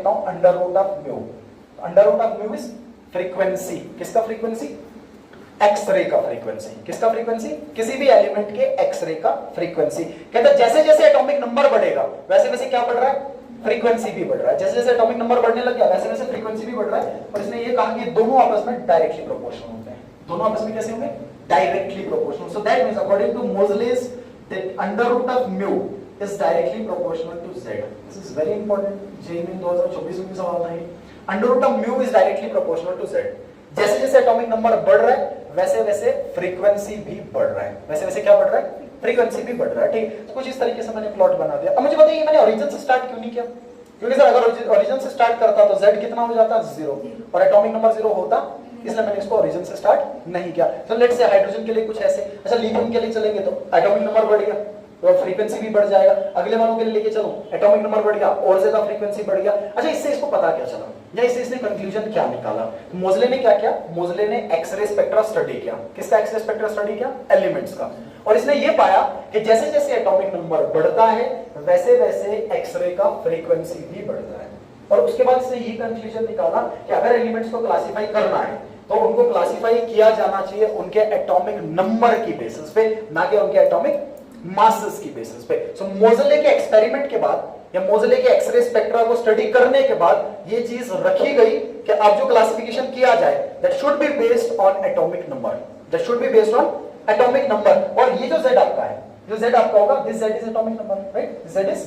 सकता हूं under root of mu. Under root of mu is frequency, किसका frequency? X ray का फ्रीक्वेंसी। किसका फ्रीक्वेंसी? किसी भी एलिमेंट के एक्सरे का फ्रीक्वेंसी। कहते हैं जैसे जैसे एटॉमिक नंबर बढ़ेगा वैसे वैसे क्या बढ़ रहा है? फ्रीक्वेंसी भी बढ़ रहा है। जैसे जैसे एटॉमिक नंबर बढ़ने लग गया वैसे वैसे फ्रीक्वेंसी भी बढ़ रहा है। और इसने ये कहा कि दोनों आपस में डायरेक्टली प्रोपोर्शनल होते हैं। दोनों आपस में कैसे होंगे? Directly proportional. So that means according to Moseley's that under root of mu is directly proportional to z. This is very important. JEE में 2024 में सवाल था ये। Under root of mu is directly proportional to z. जैसे जैसे atomic number बढ़ रहा है वैसे वैसे फ्रीक्वेंसी भी बढ़ रहा है। वैसे वैसे क्या बढ़ रहा है? फ्रीक्वेंसी भी बढ़ रहा है। ठीक, तो कुछ इस तरीके से मैंने प्लॉट बना दिया। अब मुझे बताइए मैंने ओरिजिन से स्टार्ट क्यों नहीं किया? क्योंकि सर अगर ओरिजिन से स्टार्ट करता तो z कितना हो जाता? 0, और एटॉमिक नंबर 0 होता, इसलिए मैंने इसको ओरिजिन से स्टार्ट नहीं किया। तो लेट्स से हाइड्रोजन के लिए कुछ ऐसे, अच्छा लिथियम के लिए चलेंगे तो एटॉमिक नंबर बढ़ गया तो फ्रीक्वेंसी भी बढ़ जाएगा। अगले वालों के लिए लेके चलो, एटॉमिक नंबर बढ़ गया और ज्यादा फ्रीक्वेंसी बढ़ गया। अच्छा इससे इसको पता क्या चला या इससे इसने कंक्लूजन क्या निकाला? मोजले ने क्या किया? मोजले ने एक्सरे स्पेक्ट्रा स्टडी किया। किसका एक्सरे स्पेक्ट्रा स्टडी किया? एलिमेंट्स का। और इसने ये पाया कि जैसे जैसे एटॉमिक नंबर बढ़ता है वैसे वैसे एक्सरे का फ्रीक्वेंसी भी बढ़ता है। और उसके बाद इसने ये कंक्लूजन निकाला कि अगर एलिमेंट्स को क्लासिफाई करना है तो उनको क्लासिफाई किया जाना चाहिए उनके एटॉमिक नंबर की बेसिस पे, ना कि उनके एटॉमिक मासेस की बेसिस पे। सो मोजले के एक्सपेरिमेंट के बाद या मोजले के एक्सरे स्पेक्ट्रा को स्टडी करने के बाद ये चीज रखी गई कि अब जो क्लासिफिकेशन किया जाए that should be based on atomic number, that should be based on atomic number. और ये जो z आपका है, जो z आपका होगा, this z is atomic number, right? This z is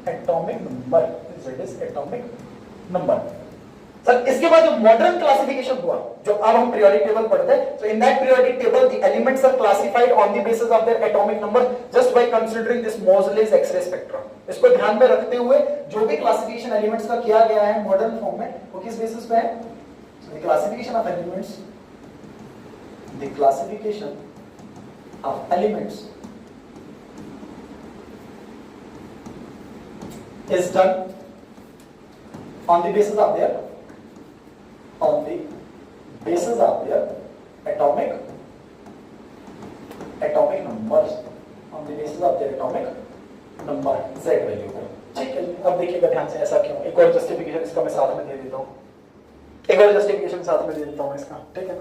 atomic number, this z is atomic number. Sir इसके बाद जो मॉडर्न क्लासिफिकेशन हुआ, जो अब हम पीरियोडिक टेबल पढ़ते हैं, so in that periodic table the elements are classified on the basis of their atomic number just by considering this Moseley's X ray spectra. इसको ध्यान में रखते हुए जो भी क्लासिफिकेशन एलिमेंट्स का किया गया है मॉडर्न फॉर्म में, वो किस बेसिस पे है? So the classification of elements, the classification of elements is done on the basis of their atomic numbers, on the basis of their atomic number z value को। ठीक है, अब देखिएगा ध्यान से ऐसा क्यों। एक और जस्टिफिकेशन इसका मैं साथ में दे देता हूँ, एक और जस्टिफिकेशन साथ में दे देता हूँ इसका, ठीक है।